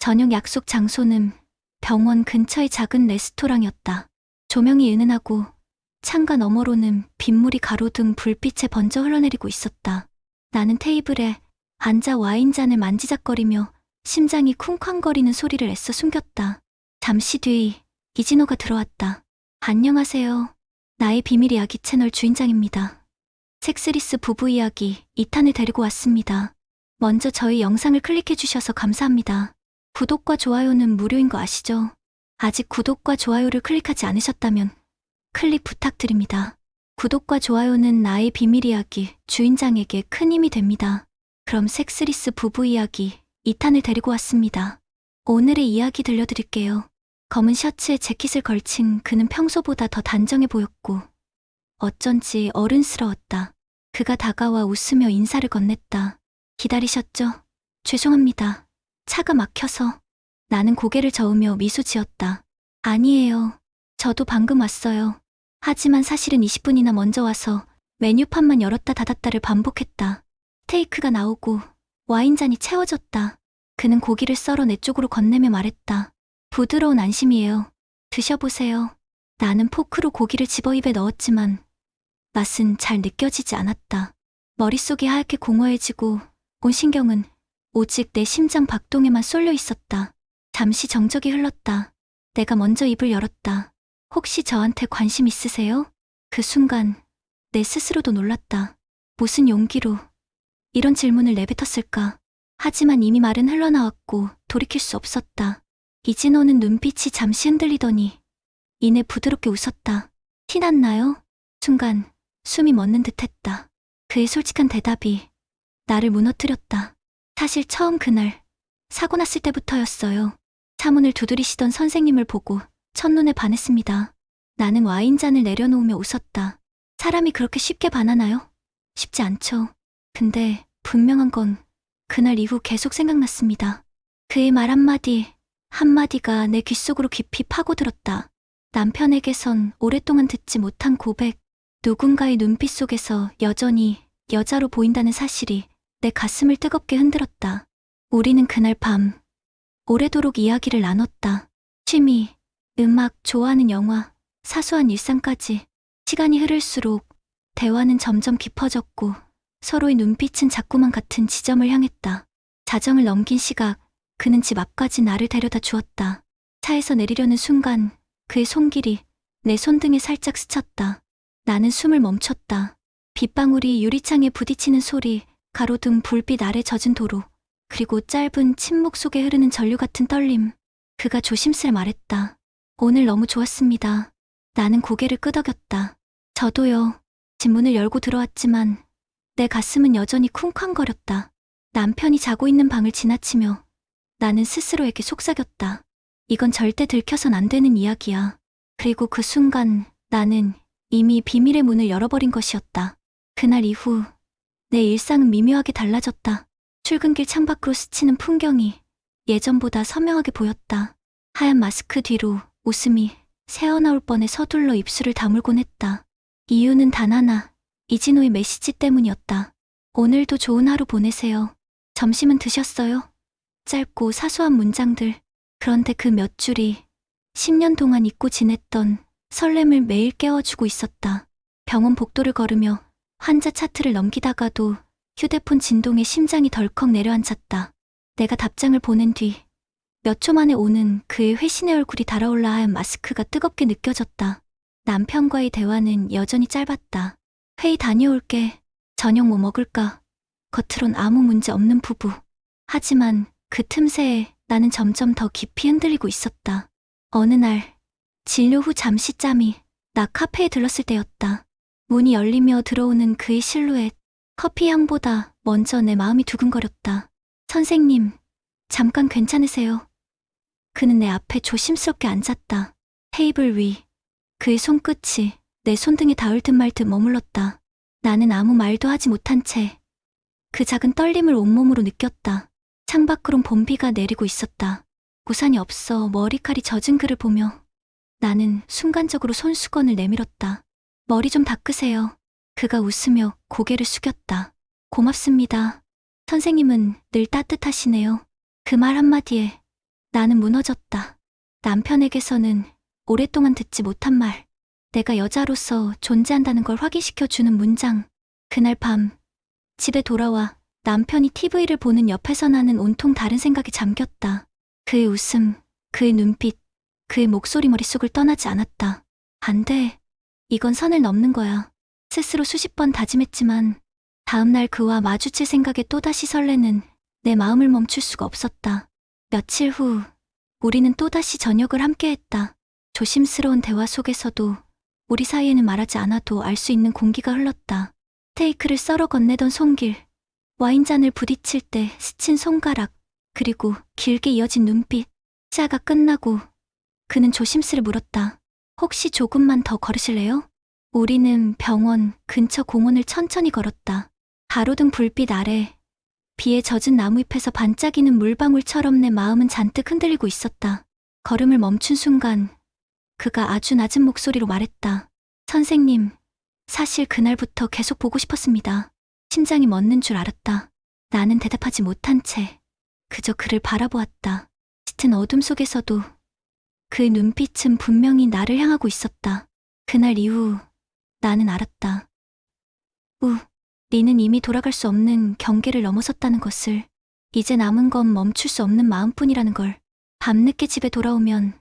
저녁 약속 장소는 병원 근처의 작은 레스토랑이었다. 조명이 은은하고 창가 너머로는 빗물이 가로등 불빛에 번져 흘러내리고 있었다. 나는 테이블에 앉아 와인잔을 만지작거리며 심장이 쿵쾅거리는 소리를 애써 숨겼다. 잠시 뒤 이진호가 들어왔다. 안녕하세요. 나의 비밀 이야기 채널 주인장입니다. 섹스리스 부부 이야기 2탄을 데리고 왔습니다. 먼저 저희 영상을 클릭해주셔서 감사합니다. 구독과 좋아요는 무료인 거 아시죠? 아직 구독과 좋아요를 클릭하지 않으셨다면 클릭 부탁드립니다. 구독과 좋아요는 나의 비밀 이야기 주인장에게 큰 힘이 됩니다. 그럼 섹스리스 부부 이야기 2탄을 데리고 왔습니다. 오늘의 이야기 들려드릴게요. 검은 셔츠에 재킷을 걸친 그는 평소보다 더 단정해 보였고 어쩐지 어른스러웠다. 그가 다가와 웃으며 인사를 건넸다. 기다리셨죠? 죄송합니다. 차가 막혀서. 나는 고개를 저으며 미소 지었다. 아니에요. 저도 방금 왔어요. 하지만 사실은 20분이나 먼저 와서 메뉴판만 열었다 닫았다를 반복했다. 스테이크가 나오고 와인잔이 채워졌다. 그는 고기를 썰어 내 쪽으로 건네며 말했다. 부드러운 안심이에요. 드셔보세요. 나는 포크로 고기를 집어 입에 넣었지만 맛은 잘 느껴지지 않았다. 머릿속이 하얗게 공허해지고 온 신경은 오직 내 심장 박동에만 쏠려 있었다. 잠시 정적이 흘렀다. 내가 먼저 입을 열었다. 혹시 저한테 관심 있으세요? 그 순간 내 스스로도 놀랐다. 무슨 용기로 이런 질문을 내뱉었을까? 하지만 이미 말은 흘러나왔고 돌이킬 수 없었다. 이진호는 눈빛이 잠시 흔들리더니 이내 부드럽게 웃었다. 티 났나요? 순간 숨이 멎는 듯했다. 그의 솔직한 대답이 나를 무너뜨렸다. 사실 처음 그날 사고 났을 때부터였어요. 차문을 두드리시던 선생님을 보고 첫눈에 반했습니다. 나는 와인잔을 내려놓으며 웃었다. 사람이 그렇게 쉽게 반하나요? 쉽지 않죠. 근데 분명한 건 그날 이후 계속 생각났습니다. 그의 말 한마디가 내 귓속으로 깊이 파고들었다. 남편에게선 오랫동안 듣지 못한 고백, 누군가의 눈빛 속에서 여전히 여자로 보인다는 사실이 내 가슴을 뜨겁게 흔들었다. 우리는 그날 밤 오래도록 이야기를 나눴다. 취미, 음악, 좋아하는 영화, 사소한 일상까지. 시간이 흐를수록 대화는 점점 깊어졌고 서로의 눈빛은 자꾸만 같은 지점을 향했다. 자정을 넘긴 시각, 그는 집 앞까지 나를 데려다 주었다. 차에서 내리려는 순간 그의 손길이 내 손등에 살짝 스쳤다. 나는 숨을 멈췄다. 빗방울이 유리창에 부딪히는 소리, 가로등 불빛 아래 젖은 도로, 그리고 짧은 침묵 속에 흐르는 전류 같은 떨림. 그가 조심스레 말했다. 오늘 너무 좋았습니다. 나는 고개를 끄덕였다. 저도요. 집 문을 열고 들어왔지만 내 가슴은 여전히 쿵쾅거렸다. 남편이 자고 있는 방을 지나치며 나는 스스로에게 속삭였다. 이건 절대 들켜선 안 되는 이야기야. 그리고 그 순간 나는 이미 비밀의 문을 열어버린 것이었다. 그날 이후 내 일상은 미묘하게 달라졌다. 출근길 창밖으로 스치는 풍경이 예전보다 선명하게 보였다. 하얀 마스크 뒤로 웃음이 새어나올 뻔해 서둘러 입술을 다물곤 했다. 이유는 단 하나, 이진호의 메시지 때문이었다. 오늘도 좋은 하루 보내세요. 점심은 드셨어요? 짧고 사소한 문장들. 그런데 그 몇 줄이 10년 동안 잊고 지냈던 설렘을 매일 깨워주고 있었다. 병원 복도를 걸으며 환자 차트를 넘기다가도 휴대폰 진동에 심장이 덜컥 내려앉았다. 내가 답장을 보낸 뒤 몇 초 만에 오는 그의 회신의 얼굴이 달아올라 하얀 마스크가 뜨겁게 느껴졌다. 남편과의 대화는 여전히 짧았다. 회의 다녀올게. 저녁 뭐 먹을까? 겉으론 아무 문제 없는 부부. 하지만 그 틈새에 나는 점점 더 깊이 흔들리고 있었다. 어느 날 진료 후 잠시짬이 나 카페에 들렀을 때였다. 문이 열리며 들어오는 그의 실루엣. 커피 향보다 먼저 내 마음이 두근거렸다. 선생님, 잠깐 괜찮으세요? 그는 내 앞에 조심스럽게 앉았다. 테이블 위. 그의 손끝이 내 손등에 닿을 듯 말 듯 머물렀다. 나는 아무 말도 하지 못한 채 그 작은 떨림을 온몸으로 느꼈다. 창밖으론 봄비가 내리고 있었다. 우산이 없어 머리칼이 젖은 그를 보며 나는 순간적으로 손수건을 내밀었다. 머리 좀 닦으세요. 그가 웃으며 고개를 숙였다. 고맙습니다. 선생님은 늘 따뜻하시네요. 그 말 한마디에 나는 무너졌다. 남편에게서는 오랫동안 듣지 못한 말, 내가 여자로서 존재한다는 걸 확인시켜주는 문장. 그날 밤 집에 돌아와 남편이 TV를 보는 옆에서 나는 온통 다른 생각에 잠겼다. 그의 웃음, 그의 눈빛, 그의 목소리 머릿속을 떠나지 않았다. 안 돼. 이건 선을 넘는 거야. 스스로 수십 번 다짐했지만 다음날 그와 마주칠 생각에 또다시 설레는 내 마음을 멈출 수가 없었다. 며칠 후 우리는 또다시 저녁을 함께했다. 조심스러운 대화 속에서도 우리 사이에는 말하지 않아도 알 수 있는 공기가 흘렀다. 스테이크를 썰어 건네던 손길, 와인잔을 부딪힐 때 스친 손가락, 그리고 길게 이어진 눈빛. 식사가 끝나고 그는 조심스레 물었다. 혹시 조금만 더 걸으실래요? 우리는 병원 근처 공원을 천천히 걸었다. 가로등 불빛 아래 비에 젖은 나무잎에서 반짝이는 물방울처럼 내 마음은 잔뜩 흔들리고 있었다. 걸음을 멈춘 순간 그가 아주 낮은 목소리로 말했다. 선생님, 사실 그날부터 계속 보고 싶었습니다. 심장이 멎는 줄 알았다. 나는 대답하지 못한 채 그저 그를 바라보았다. 짙은 어둠 속에서도 그의 눈빛은 분명히 나를 향하고 있었다. 그날 이후 나는 알았다. 니는 이미 돌아갈 수 없는 경계를 넘어섰다는 것을. 이제 남은 건 멈출 수 없는 마음뿐이라는 걸. 밤늦게 집에 돌아오면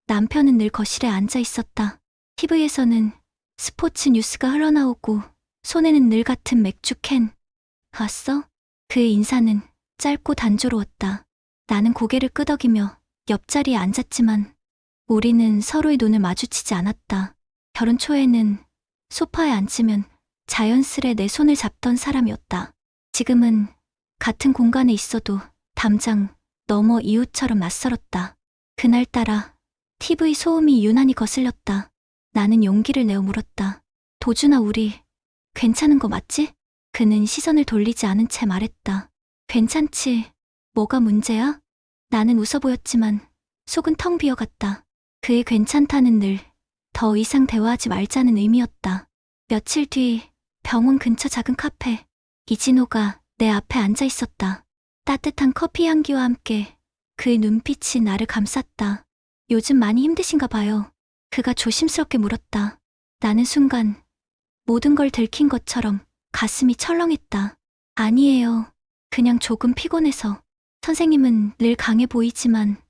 남편은 늘 거실에 앉아 있었다. TV에서는 스포츠 뉴스가 흘러나오고 손에는 늘 같은 맥주 캔. 왔어? 그의 인사는 짧고 단조로웠다. 나는 고개를 끄덕이며 옆자리에 앉았지만 우리는 서로의 눈을 마주치지 않았다. 결혼 초에는 소파에 앉으면 자연스레 내 손을 잡던 사람이었다. 지금은 같은 공간에 있어도 담장 너머 이웃처럼 낯설었다. 그날따라 TV 소음이 유난히 거슬렸다. 나는 용기를 내어 물었다. 도준아, 우리 괜찮은 거 맞지? 그는 시선을 돌리지 않은 채 말했다. 괜찮지. 뭐가 문제야? 나는 웃어 보였지만 속은 텅 비어갔다. 그의 괜찮다는 늘 더 이상 대화하지 말자는 의미였다. 며칠 뒤 병원 근처 작은 카페. 이진호가 내 앞에 앉아 있었다. 따뜻한 커피 향기와 함께 그의 눈빛이 나를 감쌌다. 요즘 많이 힘드신가 봐요. 그가 조심스럽게 물었다. 나는 순간 모든 걸 들킨 것처럼 가슴이 철렁했다. 아니에요. 그냥 조금 피곤해서. 선생님은 늘 강해 보이지만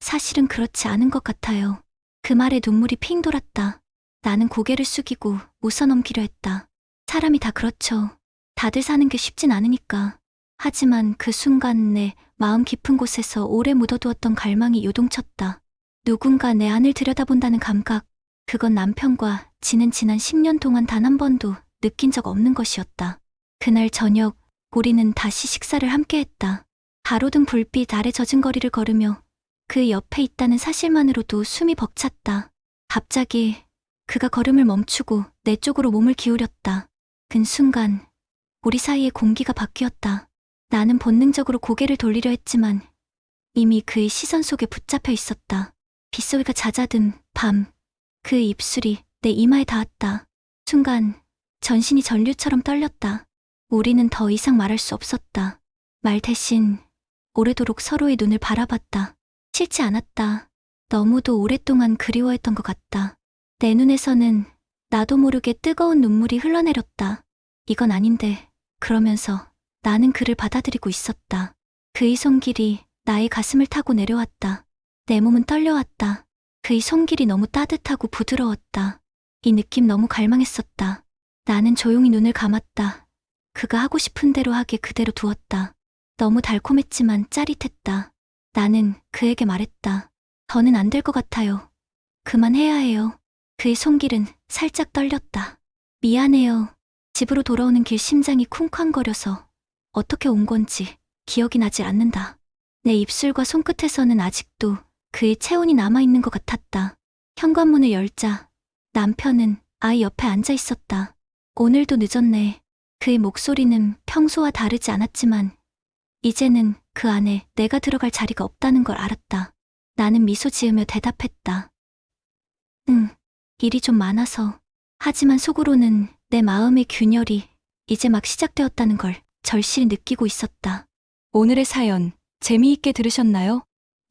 사실은 그렇지 않은 것 같아요. 그 말에 눈물이 핑 돌았다. 나는 고개를 숙이고 웃어넘기려 했다. 사람이 다 그렇죠. 다들 사는 게 쉽진 않으니까. 하지만 그 순간 내 마음 깊은 곳에서 오래 묻어두었던 갈망이 요동쳤다. 누군가 내 안을 들여다본다는 감각. 그건 남편과 지난 10년 동안 단 한 번도 느낀 적 없는 것이었다. 그날 저녁 우리는 다시 식사를 함께했다. 가로등 불빛 아래 젖은 거리를 걸으며 그 옆에 있다는 사실만으로도 숨이 벅찼다. 갑자기 그가 걸음을 멈추고 내 쪽으로 몸을 기울였다. 그 순간 우리 사이의 공기가 바뀌었다. 나는 본능적으로 고개를 돌리려 했지만 이미 그의 시선 속에 붙잡혀 있었다. 빗소리가 잦아든 밤, 그의 입술이 내 이마에 닿았다. 순간 전신이 전류처럼 떨렸다. 우리는 더 이상 말할 수 없었다. 말 대신 오래도록 서로의 눈을 바라봤다. 싫지 않았다. 너무도 오랫동안 그리워했던 것 같다. 내 눈에서는 나도 모르게 뜨거운 눈물이 흘러내렸다. 이건 아닌데, 그러면서 나는 그를 받아들이고 있었다. 그의 손길이 나의 가슴을 타고 내려왔다. 내 몸은 떨려왔다. 그의 손길이 너무 따뜻하고 부드러웠다. 이 느낌 너무 갈망했었다. 나는 조용히 눈을 감았다. 그가 하고 싶은 대로 하게 그대로 두었다. 너무 달콤했지만 짜릿했다. 나는 그에게 말했다. 더는 안 될 것 같아요. 그만해야 해요. 그의 손길은 살짝 떨렸다. 미안해요. 집으로 돌아오는 길 심장이 쿵쾅거려서 어떻게 온 건지 기억이 나지 않는다. 내 입술과 손끝에서는 아직도 그의 체온이 남아있는 것 같았다. 현관문을 열자 남편은 아이 옆에 앉아 있었다. 오늘도 늦었네. 그의 목소리는 평소와 다르지 않았지만 이제는 그 안에 내가 들어갈 자리가 없다는 걸 알았다. 나는 미소 지으며 대답했다. 응, 일이 좀 많아서. 하지만 속으로는 내 마음의 균열이 이제 막 시작되었다는 걸 절실히 느끼고 있었다. 오늘의 사연 재미있게 들으셨나요?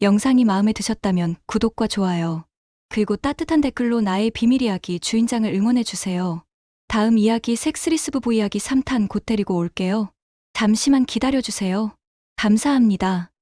영상이 마음에 드셨다면 구독과 좋아요, 그리고 따뜻한 댓글로 나의 비밀 이야기 주인장을 응원해주세요. 다음 이야기 섹스리스 부부 이야기 3탄 곧 데리고 올게요. 잠시만 기다려주세요. 감사합니다.